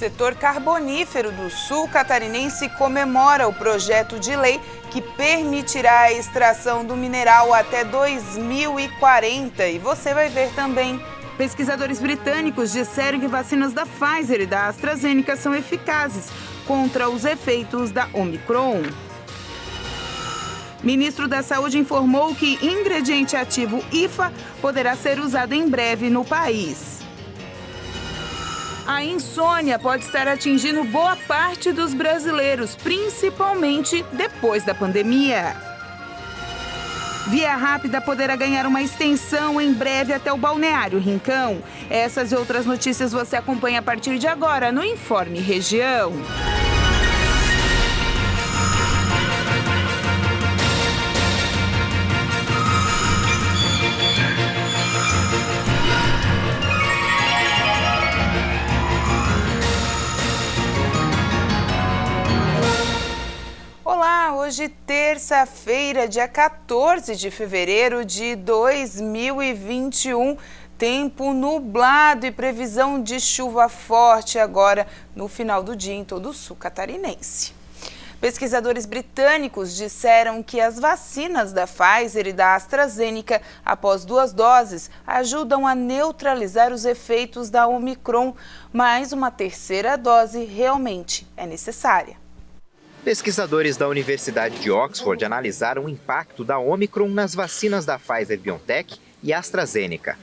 setor carbonífero do sul catarinense comemora o projeto de lei que permitirá a extração do mineral até 2040. E você vai ver também. Pesquisadores britânicos disseram que vacinas da Pfizer e da AstraZeneca são eficazes contra os efeitos da Omicron. Ministro da Saúde informou que ingrediente ativo IFA poderá ser usado em breve no país. A insônia pode estar atingindo boa parte dos brasileiros, principalmente depois da pandemia. Via Rápida poderá ganhar uma extensão em breve até o Balneário Rincão. Essas e outras notícias você acompanha a partir de agora no Informe Região. Olá, hoje terça-feira, dia 14 de fevereiro de 2021, tempo nublado e previsão de chuva forte agora no final do dia em todo o sul catarinense. Pesquisadores britânicos disseram que as vacinas da Pfizer e da AstraZeneca, após 2 doses, ajudam a neutralizar os efeitos da Omicron, mas uma terceira dose realmente é necessária. Pesquisadores da Universidade de Oxford analisaram o impacto da Omicron nas vacinas da Pfizer-BioNTech e AstraZeneca.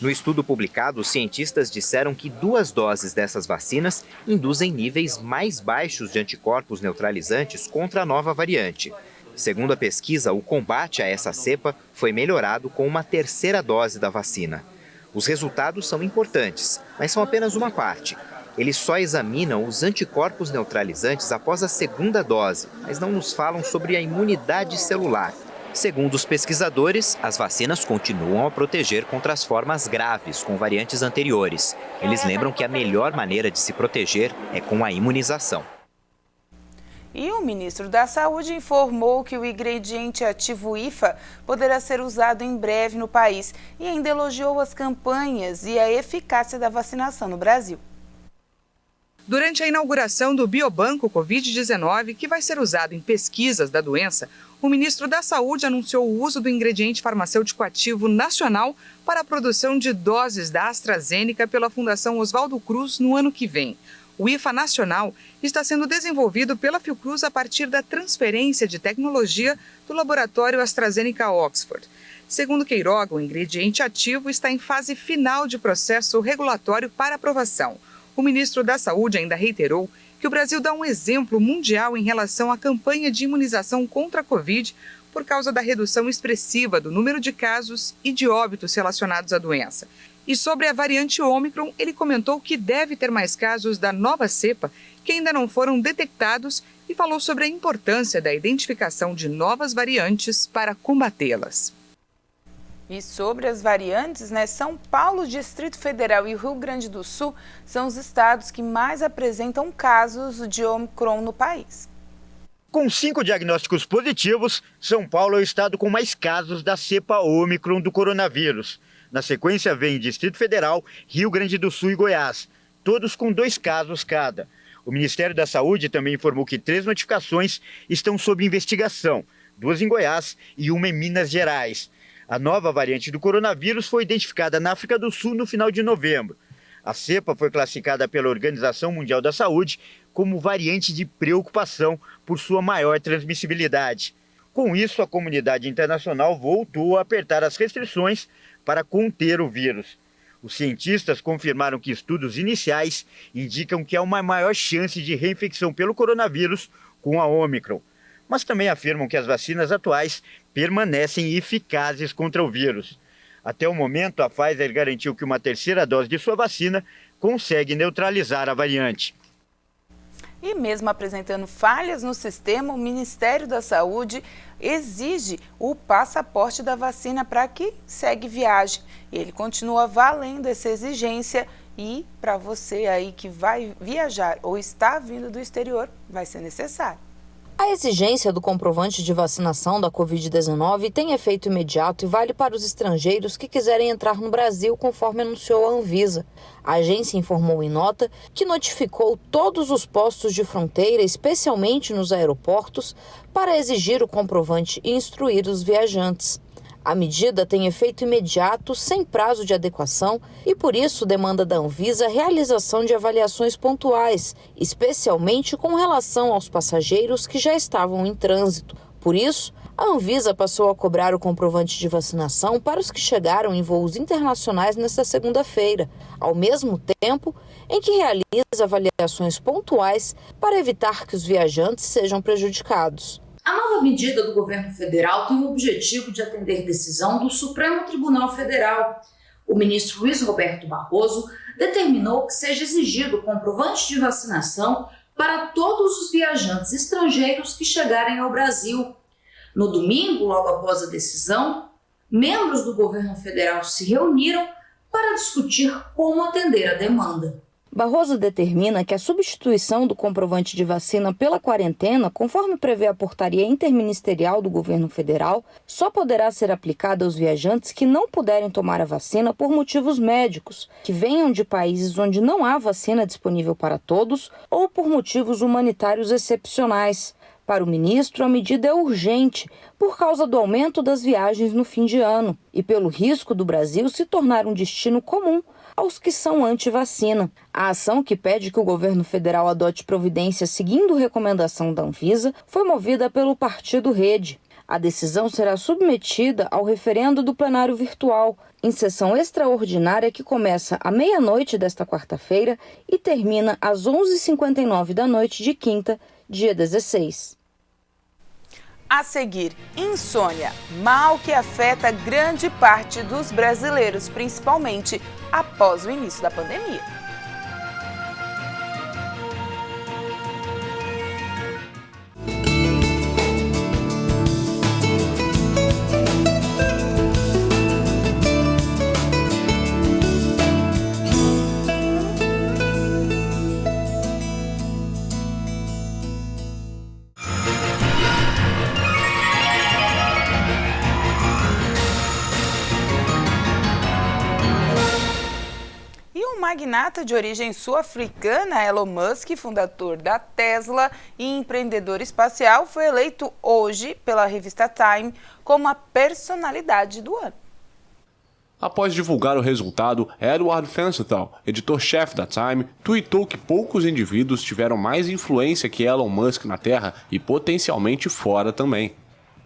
No estudo publicado, os cientistas disseram que 2 doses dessas vacinas induzem níveis mais baixos de anticorpos neutralizantes contra a nova variante. Segundo a pesquisa, o combate a essa cepa foi melhorado com uma terceira dose da vacina. Os resultados são importantes, mas são apenas uma parte. Eles só examinam os anticorpos neutralizantes após a segunda dose, mas não nos falam sobre a imunidade celular. Segundo os pesquisadores, as vacinas continuam a proteger contra as formas graves com variantes anteriores. Eles lembram que a melhor maneira de se proteger é com a imunização. E o ministro da Saúde informou que o ingrediente ativo IFA poderá ser usado em breve no país e ainda elogiou as campanhas e a eficácia da vacinação no Brasil. Durante a inauguração do Biobanco Covid-19, que vai ser usado em pesquisas da doença, o ministro da Saúde anunciou o uso do ingrediente farmacêutico ativo nacional para a produção de doses da AstraZeneca pela Fundação Oswaldo Cruz no ano que vem. O IFA nacional está sendo desenvolvido pela Fiocruz a partir da transferência de tecnologia do laboratório AstraZeneca Oxford. Segundo Queiroga, o ingrediente ativo está em fase final de processo regulatório para aprovação. O ministro da Saúde ainda reiterou que o Brasil dá um exemplo mundial em relação à campanha de imunização contra a Covid por causa da redução expressiva do número de casos e de óbitos relacionados à doença. E sobre a variante Omicron, ele comentou que deve ter mais casos da nova cepa que ainda não foram detectados e falou sobre a importância da identificação de novas variantes para combatê-las. E sobre as variantes, São Paulo, Distrito Federal e o Rio Grande do Sul são os estados que mais apresentam casos de Omicron no país. Com 5 diagnósticos positivos, São Paulo é o estado com mais casos da cepa Omicron do coronavírus. Na sequência vem Distrito Federal, Rio Grande do Sul e Goiás, todos com 2 casos cada. O Ministério da Saúde também informou que 3 notificações estão sob investigação, 2 em Goiás e 1 em Minas Gerais. A nova variante do coronavírus foi identificada na África do Sul no final de novembro. A cepa foi classificada pela Organização Mundial da Saúde como variante de preocupação por sua maior transmissibilidade. Com isso, a comunidade internacional voltou a apertar as restrições para conter o vírus. Os cientistas confirmaram que estudos iniciais indicam que há uma maior chance de reinfecção pelo coronavírus com a Omicron, mas também afirmam que as vacinas atuais permanecem eficazes contra o vírus. Até o momento, a Pfizer garantiu que uma terceira dose de sua vacina consegue neutralizar a variante. E mesmo apresentando falhas no sistema, o Ministério da Saúde exige o passaporte da vacina para que segue viagem. Ele continua valendo essa exigência e para você aí que vai viajar ou está vindo do exterior, vai ser necessário. A exigência do comprovante de vacinação da Covid-19 tem efeito imediato e vale para os estrangeiros que quiserem entrar no Brasil, conforme anunciou a Anvisa. A agência informou em nota que notificou todos os postos de fronteira, especialmente nos aeroportos, para exigir o comprovante e instruir os viajantes. A medida tem efeito imediato, sem prazo de adequação e, por isso, demanda da Anvisa a realização de avaliações pontuais, especialmente com relação aos passageiros que já estavam em trânsito. Por isso, a Anvisa passou a cobrar o comprovante de vacinação para os que chegaram em voos internacionais nesta segunda-feira, ao mesmo tempo em que realiza avaliações pontuais para evitar que os viajantes sejam prejudicados. A nova medida do governo federal tem o objetivo de atender decisão do Supremo Tribunal Federal. O ministro Luiz Roberto Barroso determinou que seja exigido o comprovante de vacinação para todos os viajantes estrangeiros que chegarem ao Brasil. No domingo, logo após a decisão, membros do governo federal se reuniram para discutir como atender a demanda. Barroso determina que a substituição do comprovante de vacina pela quarentena, conforme prevê a portaria interministerial do governo federal, só poderá ser aplicada aos viajantes que não puderem tomar a vacina por motivos médicos, que venham de países onde não há vacina disponível para todos ou por motivos humanitários excepcionais. Para o ministro, a medida é urgente por causa do aumento das viagens no fim de ano e pelo risco do Brasil se tornar um destino comum aos que são anti-vacina. A ação, que pede que o governo federal adote providências seguindo recomendação da Anvisa, foi movida pelo partido Rede. A decisão será submetida ao referendo do plenário virtual, em sessão extraordinária que começa à meia-noite desta quarta-feira e termina às 11h59 da noite de quinta, dia 16. A seguir, insônia, mal que afeta grande parte dos brasileiros, principalmente após o início da pandemia. O magnata de origem sul-africana Elon Musk, fundador da Tesla e empreendedor espacial, foi eleito hoje pela revista Time como a personalidade do ano. Após divulgar o resultado, Edward Fenstetal, editor-chefe da Time, tweetou que poucos indivíduos tiveram mais influência que Elon Musk na Terra e potencialmente fora também.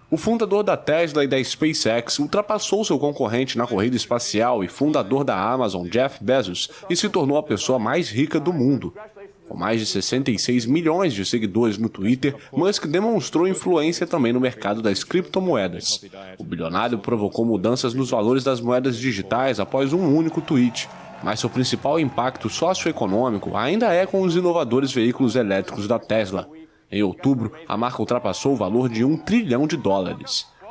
O fundador da Tesla e da SpaceX ultrapassou seu concorrente na corrida espacial e fundador da Amazon, Jeff Bezos, e se tornou a pessoa mais rica do mundo. Com mais de 66 milhões de seguidores no Twitter, Musk demonstrou influência também no mercado das criptomoedas. O bilionário provocou mudanças nos valores das moedas digitais após um único tweet, mas seu principal impacto socioeconômico ainda é com os inovadores veículos elétricos da Tesla. Em outubro, a marca ultrapassou o valor de $1 trilhão.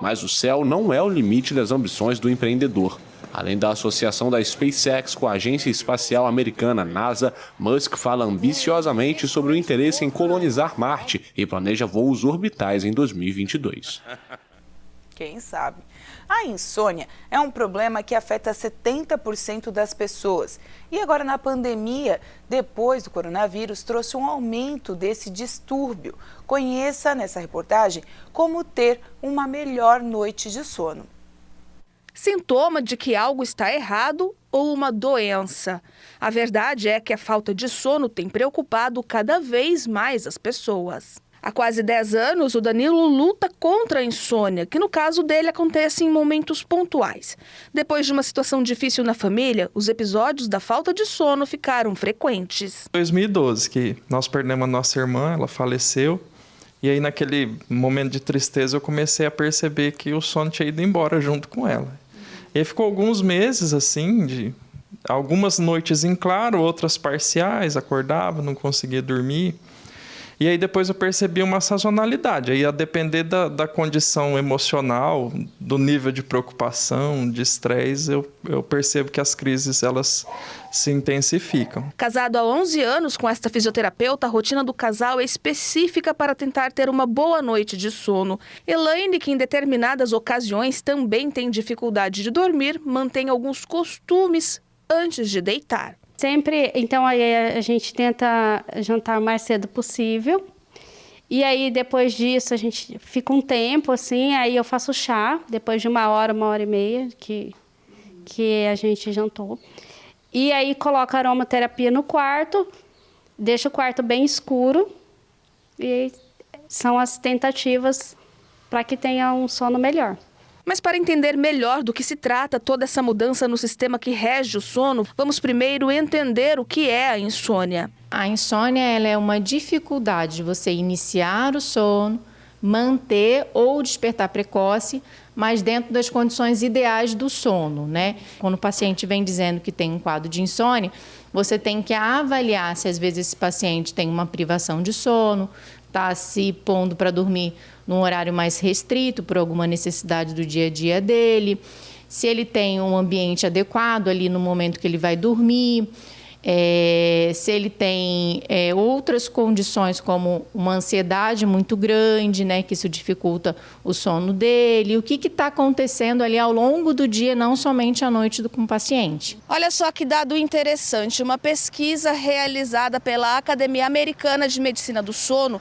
Mas o céu não é o limite das ambições do empreendedor. Além da associação da SpaceX com a agência espacial americana NASA, Musk fala ambiciosamente sobre o interesse em colonizar Marte e planeja voos orbitais em 2022. Quem sabe? A insônia é um problema que afeta 70% das pessoas. E agora na pandemia, depois do coronavírus, trouxe um aumento desse distúrbio. Conheça nessa reportagem como ter uma melhor noite de sono. Sintoma de que algo está errado ou uma doença. A verdade é que a falta de sono tem preocupado cada vez mais as pessoas. Há quase 10 anos, o Danilo luta contra a insônia, que no caso dele acontece em momentos pontuais. Depois de uma situação difícil na família, os episódios da falta de sono ficaram frequentes. Em 2012, que nós perdemos a nossa irmã, ela faleceu. E aí, naquele momento de tristeza, eu comecei a perceber que o sono tinha ido embora junto com ela. E aí ficou alguns meses, assim, de algumas noites em claro, outras parciais, acordava, não conseguia dormir. E aí depois eu percebi uma sazonalidade. Aí a depender da condição emocional, do nível de preocupação, de estresse, eu percebo que as crises elas se intensificam. Casado há 11 anos com esta fisioterapeuta, a rotina do casal é específica para tentar ter uma boa noite de sono. Elaine, que em determinadas ocasiões também tem dificuldade de dormir, mantém alguns costumes antes de deitar. Sempre, então, aí a gente tenta jantar o mais cedo possível. E aí, depois disso, a gente fica um tempo, assim, aí eu faço chá, depois de 1 hora, 1 hora e meia que a gente jantou. E aí, coloco a aromaterapia no quarto, deixo o quarto bem escuro. E são as tentativas para que tenha um sono melhor. Mas para entender melhor do que se trata toda essa mudança no sistema que rege o sono, vamos primeiro entender o que é a insônia. A insônia ela é uma dificuldade de você iniciar o sono, manter ou despertar precoce, mas dentro das condições ideais do sono, né? Quando o paciente vem dizendo que tem um quadro de insônia, você tem que avaliar se às vezes esse paciente tem uma privação de sono, está se pondo para dormir num horário mais restrito por alguma necessidade do dia a dia dele, se ele tem um ambiente adequado ali no momento que ele vai dormir, se ele tem outras condições como uma ansiedade muito grande, né, que isso dificulta o sono dele, o que está acontecendo ali ao longo do dia, não somente à noite com o paciente. Olha só que dado interessante, uma pesquisa realizada pela Academia Americana de Medicina do Sono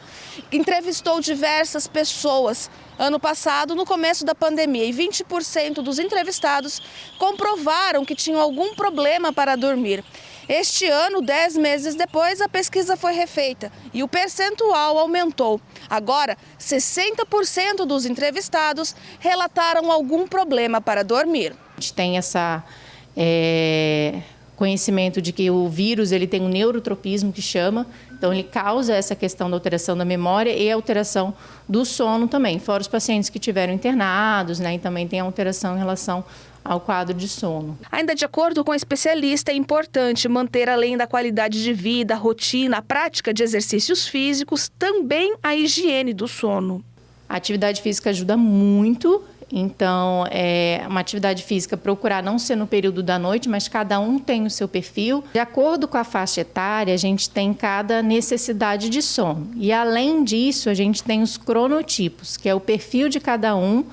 entrevistou diversas pessoas ano passado, no começo da pandemia, e 20% dos entrevistados comprovaram que tinham algum problema para dormir. Este ano, 10 meses depois, a pesquisa foi refeita e o percentual aumentou. Agora, 60% dos entrevistados relataram algum problema para dormir. A gente tem essa conhecimento de que o vírus ele tem um neurotropismo que chama, então ele causa essa questão da alteração da memória e a alteração do sono também, fora os pacientes que tiveram internados, né, e também tem alteração em relação ao quadro de sono. Ainda de acordo com a especialista, é importante manter, além da qualidade de vida, a rotina, a prática de exercícios físicos, também a higiene do sono. A atividade física ajuda muito, então uma atividade física procurar não ser no período da noite, mas cada um tem o seu perfil. De acordo com a faixa etária, a gente tem cada necessidade de sono. E além disso, a gente tem os cronotipos, que é o perfil de cada um,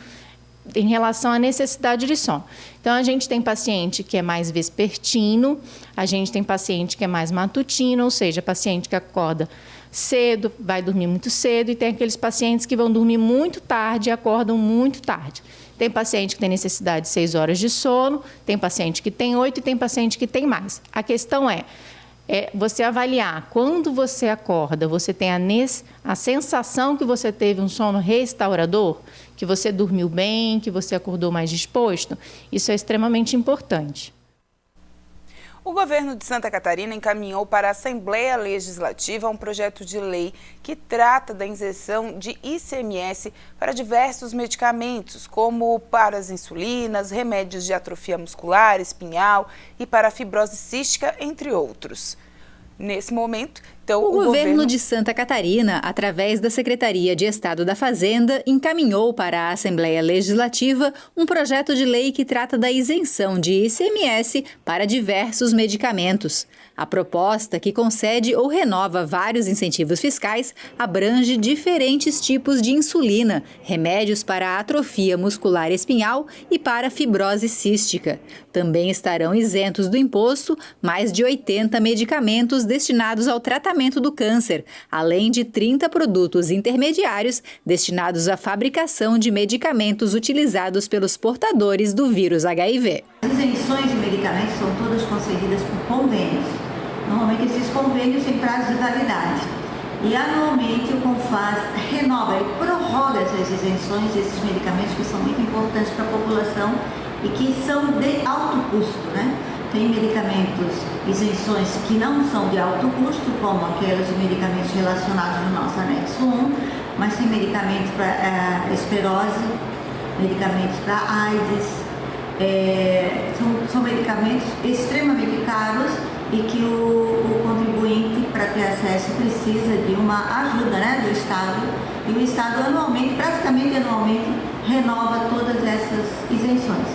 em relação à necessidade de sono. Então, a gente tem paciente que é mais vespertino, a gente tem paciente que é mais matutino, ou seja, paciente que acorda cedo, vai dormir muito cedo, e tem aqueles pacientes que vão dormir muito tarde e acordam muito tarde. Tem paciente que tem necessidade de 6 horas de sono, tem paciente que tem 8 e tem paciente que tem mais. A questão é você avaliar quando você acorda, você tem a sensação que você teve um sono restaurador, que você dormiu bem, que você acordou mais disposto. Isso é extremamente importante. O governo de Santa Catarina encaminhou para a Assembleia Legislativa um projeto de lei que trata da isenção de ICMS para diversos medicamentos, como para as insulinas, remédios de atrofia muscular, espinhal e para a fibrose cística, entre outros. Nesse momento, então, o governo de Santa Catarina, através da Secretaria de Estado da Fazenda, encaminhou para a Assembleia Legislativa um projeto de lei que trata da isenção de ICMS para diversos medicamentos. A proposta, que concede ou renova vários incentivos fiscais, abrange diferentes tipos de insulina, remédios para atrofia muscular espinhal e para fibrose cística. Também estarão isentos do imposto mais de 80 medicamentos destinados ao tratamento do câncer, além de 30 produtos intermediários destinados à fabricação de medicamentos utilizados pelos portadores do vírus HIV. As isenções de medicamentos são todas concedidas por convênios. Normalmente esses convênios têm prazo de validade. E anualmente o CONFAS renova e prorroga essas isenções desses medicamentos que são muito importantes para a população e que são de alto custo, né? Tem medicamentos, isenções que não são de alto custo, como aquelas de medicamentos relacionados no nosso anexo 1, mas tem medicamentos para esclerose, medicamentos para AIDS, são medicamentos extremamente caros e que o contribuinte, para ter acesso, precisa de uma ajuda, né, do Estado, e o Estado anualmente, praticamente anualmente, renova todas essas isenções.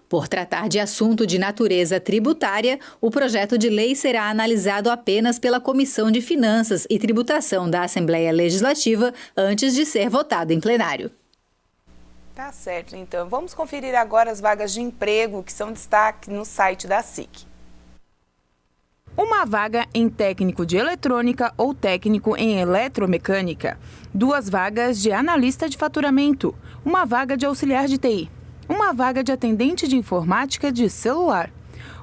Por tratar de assunto de natureza tributária, o projeto de lei será analisado apenas pela Comissão de Finanças e Tributação da Assembleia Legislativa antes de ser votado em plenário. Tá certo, então. Vamos conferir agora as vagas de emprego que são destaque no site da SIC. Uma vaga em técnico de eletrônica ou técnico em eletromecânica. 2 vagas de analista de faturamento. 1 vaga de auxiliar de TI. 1 vaga de atendente de informática de celular.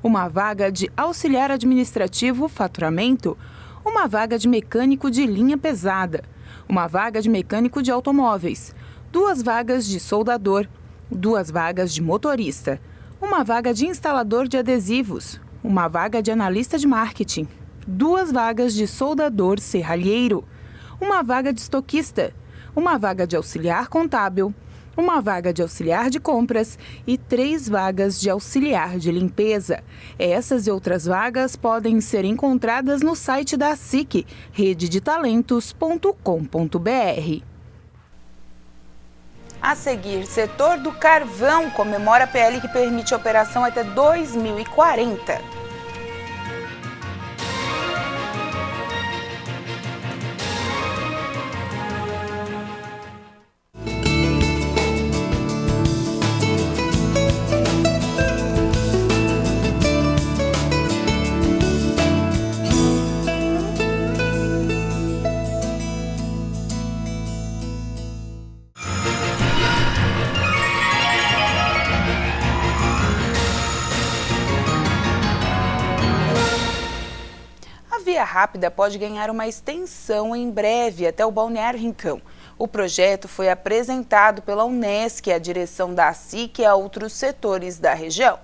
1 vaga de auxiliar administrativo faturamento. 1 vaga de mecânico de linha pesada. 1 vaga de mecânico de automóveis. 2 vagas de soldador. 2 vagas de motorista. 1 vaga de instalador de adesivos. 1 vaga de analista de marketing, 2 vagas de soldador serralheiro, 1 vaga de estoquista, 1 vaga de auxiliar contábil, 1 vaga de auxiliar de compras e 3 vagas de auxiliar de limpeza. Essas e outras vagas podem ser encontradas no site da SIC, rededetalentos.com.br. A seguir, setor do carvão comemora a PL que permite a operação até 2040. A Via Rápida pode ganhar uma extensão em breve até o Balneário Rincão. O projeto foi apresentado pela Unesc, a direção da SIC e a outros setores da região.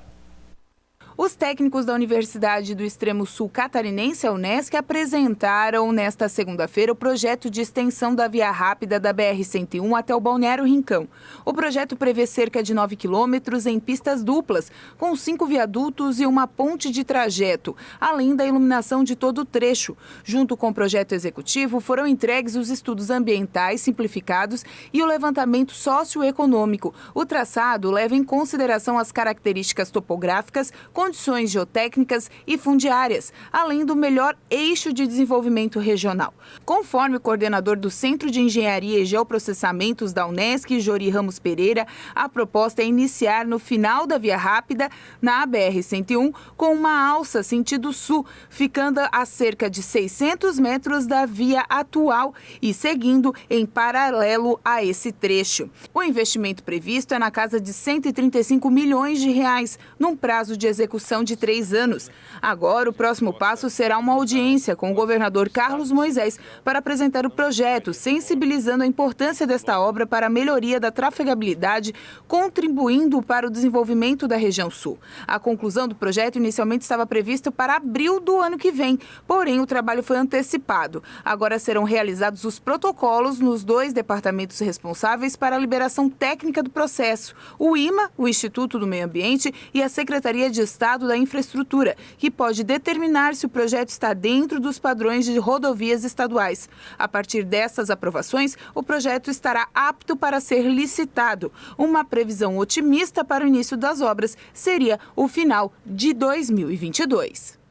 Os técnicos da Universidade do Extremo Sul Catarinense, a Unesc, apresentaram nesta segunda-feira o projeto de extensão da Via Rápida da BR-101 até o Balneário Rincão. O projeto prevê cerca de 9 quilômetros em pistas duplas, com 5 viadutos e uma ponte de trajeto, além da iluminação de todo o trecho. Junto com o projeto executivo, foram entregues os estudos ambientais simplificados e o levantamento socioeconômico. O traçado leva em consideração as características topográficas, condições geotécnicas e fundiárias, além do melhor eixo de desenvolvimento regional. Conforme o coordenador do Centro de Engenharia e Geoprocessamentos da Unesc, Jori Ramos Pereira, a proposta é iniciar no final da Via Rápida, na BR-101, com uma alça sentido sul, ficando a cerca de 600 metros da via atual e seguindo em paralelo a esse trecho. O investimento previsto é na casa de 135 milhões de reais, num prazo de execução de 3 anos. Agora, o próximo passo será uma audiência com o governador Carlos Moisés para apresentar o projeto, sensibilizando a importância desta obra para a melhoria da trafegabilidade, contribuindo para o desenvolvimento da região sul. A conclusão do projeto inicialmente estava prevista para abril do ano que vem, porém o trabalho foi antecipado. Agora serão realizados os protocolos nos 2 departamentos responsáveis para a liberação técnica do processo, o IMA, o Instituto do Meio Ambiente, e a Secretaria de Estado da Infraestrutura, que pode determinar se o projeto está dentro dos padrões de rodovias estaduais. A partir dessas aprovações, o projeto estará apto para ser licitado. Uma previsão otimista para o início das obras seria o final de 2022.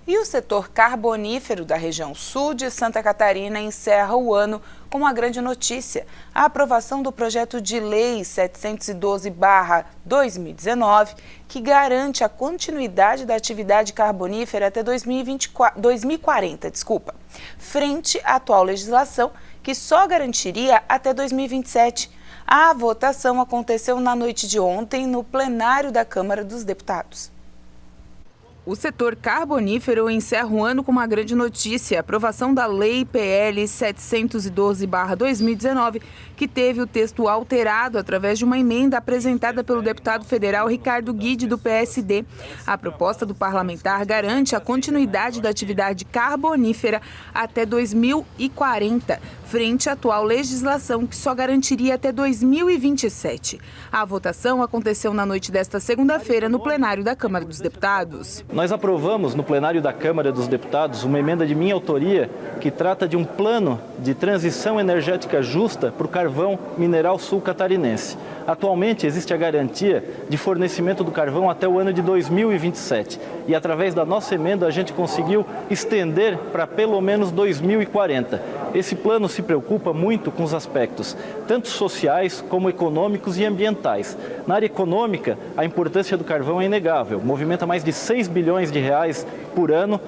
E o setor carbonífero da região sul de Santa Catarina encerra o ano com uma grande notícia: a aprovação do projeto de lei 712/2019, que garante a continuidade da atividade carbonífera até 2040, frente à atual legislação, que só garantiria até 2027. A votação aconteceu na noite de ontem no plenário da Câmara dos Deputados. O setor carbonífero encerra o ano com uma grande notícia: a aprovação da Lei PL 712/2019, que teve o texto alterado através de uma emenda apresentada pelo deputado federal Ricardo Guide, do PSD. A proposta do parlamentar garante a continuidade da atividade carbonífera até 2040, frente à atual legislação, que só garantiria até 2027. A votação aconteceu na noite desta segunda-feira no plenário da Câmara dos Deputados. Nós aprovamos no plenário da Câmara dos Deputados uma emenda de minha autoria que trata de um plano de transição energética justa para o carvão mineral sul-catarinense. Atualmente existe a garantia de fornecimento do carvão até o ano de 2027 e através da nossa emenda a gente conseguiu estender para pelo menos 2040. Esse plano se preocupa muito com os aspectos tanto sociais como econômicos e ambientais. Na área econômica, a importância do carvão é inegável, movimenta mais de 6 bilhões de reais por ano,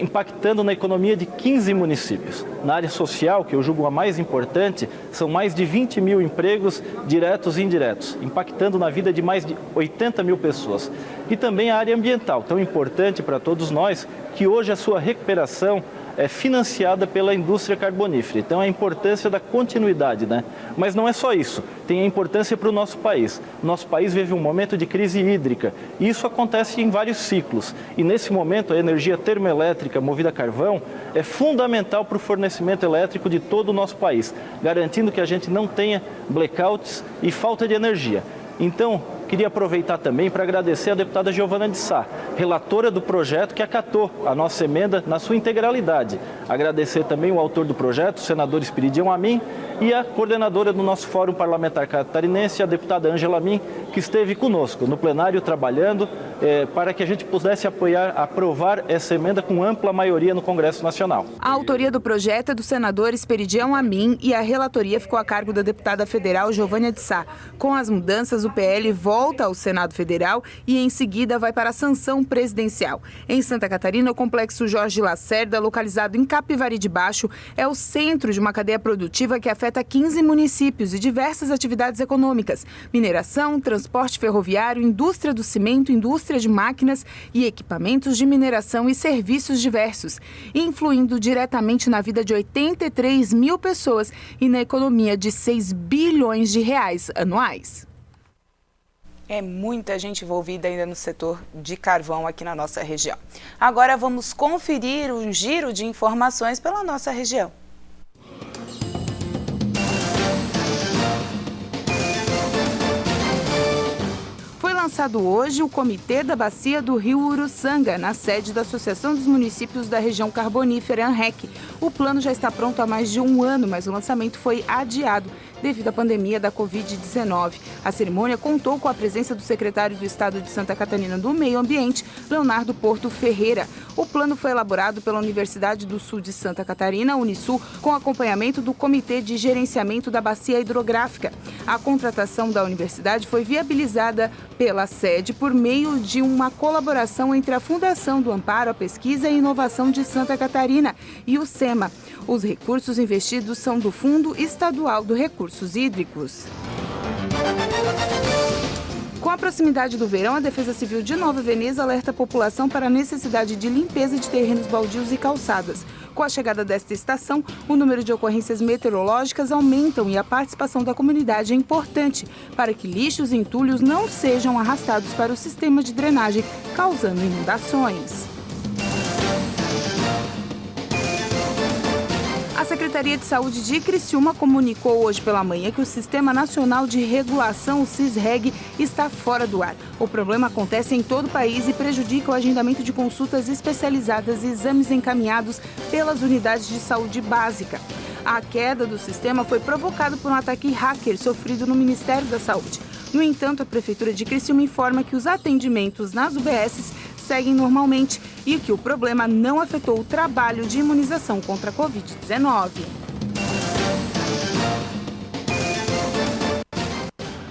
impactando na economia de 15 municípios. Na área social, que eu julgo a mais importante, são mais de 20 mil empregos diretos e indiretos, impactando na vida de mais de 80 mil pessoas. E também a área ambiental, tão importante para todos nós, que hoje a sua recuperação é financiada pela indústria carbonífera. Então, a importância da continuidade, né? Mas não é só isso, tem a importância para o nosso país. Nosso país vive um momento de crise hídrica e isso acontece em vários ciclos. E nesse momento, a energia termoelétrica movida a carvão é fundamental para o fornecimento elétrico de todo o nosso país, garantindo que a gente não tenha blackouts e falta de energia. Então, queria aproveitar também para agradecer a deputada Giovana de Sá, relatora do projeto que acatou a nossa emenda na sua integralidade. Agradecer também o autor do projeto, o senador Espiridião Amin, e a coordenadora do nosso Fórum Parlamentar Catarinense, a deputada Ângela Amin, que esteve conosco no plenário trabalhando para que a gente pudesse aprovar essa emenda com ampla maioria no Congresso Nacional. A autoria do projeto é do senador Espiridião Amin e a relatoria ficou a cargo da deputada federal Giovana de Sá. Com as mudanças, o PL volta ao Senado Federal e em seguida vai para a sanção presidencial. Em Santa Catarina, o complexo Jorge Lacerda, localizado em Capivari de Baixo, é o centro de uma cadeia produtiva que afeta 15 municípios e diversas atividades econômicas: mineração, transporte ferroviário, indústria do cimento, indústria de máquinas e equipamentos de mineração e serviços diversos, influindo diretamente na vida de 83 mil pessoas e na economia de 6 bilhões de reais anuais. É muita gente envolvida ainda no setor de carvão aqui na nossa região. Agora vamos conferir um giro de informações pela nossa região. Foi lançado hoje o Comitê da Bacia do Rio Uruçanga, na sede da Associação dos Municípios da Região Carbonífera, ANREC. O plano já está pronto há mais de um ano, mas o lançamento foi adiado devido à pandemia da Covid-19. A cerimônia contou com a presença do secretário do Estado de Santa Catarina do Meio Ambiente, Leonardo Porto Ferreira. O plano foi elaborado pela Universidade do Sul de Santa Catarina, Unisul, com acompanhamento do Comitê de Gerenciamento da Bacia Hidrográfica. A contratação da universidade foi viabilizada pela sede por meio de uma colaboração entre a Fundação do Amparo à Pesquisa e Inovação de Santa Catarina e o SEMA. Os recursos investidos são do Fundo Estadual do Recursos Hídricos. Com a proximidade do verão, a Defesa Civil de Nova Veneza alerta a população para a necessidade de limpeza de terrenos baldios e calçadas. Com a chegada desta estação, o número de ocorrências meteorológicas aumentam e a participação da comunidade é importante para que lixos e entulhos não sejam arrastados para o sistema de drenagem, causando inundações. A Secretaria de Saúde de Criciúma comunicou hoje pela manhã que o Sistema Nacional de Regulação, o SISREG, está fora do ar. O problema acontece em todo o país e prejudica o agendamento de consultas especializadas e exames encaminhados pelas unidades de saúde básica. A queda do sistema foi provocada por um ataque hacker sofrido no Ministério da Saúde. No entanto, a Prefeitura de Criciúma informa que os atendimentos nas UBSs seguem normalmente e que o problema não afetou o trabalho de imunização contra a Covid-19.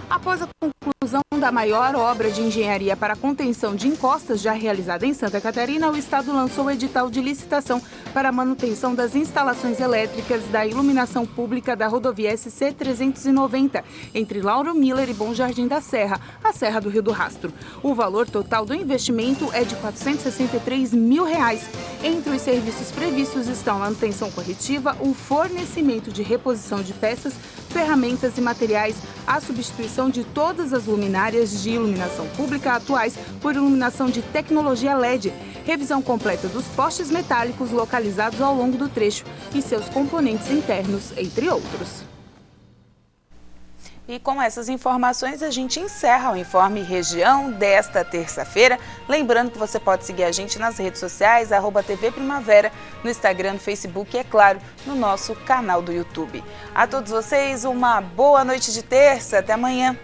Após a conclusão da maior obra de engenharia para a contenção de encostas já realizada em Santa Catarina, o Estado lançou o edital de licitação para a manutenção das instalações elétricas da iluminação pública da rodovia SC-390, entre Lauro Miller e Bom Jardim da Serra, a Serra do Rio do Rastro. O valor total do investimento é de R$ 463 mil. Entre os serviços previstos estão a manutenção corretiva, o fornecimento de reposição de peças, ferramentas e materiais, a substituição de todas as luminárias de iluminação pública atuais por iluminação de tecnologia LED, revisão completa dos postes metálicos localizados ao longo do trecho e seus componentes internos, entre outros. E com essas informações a gente encerra o Informe Região desta terça-feira. Lembrando que você pode seguir a gente nas redes sociais, @TV Primavera, no Instagram, no Facebook e, é claro, no nosso canal do YouTube. A todos vocês, uma boa noite de terça. Até amanhã.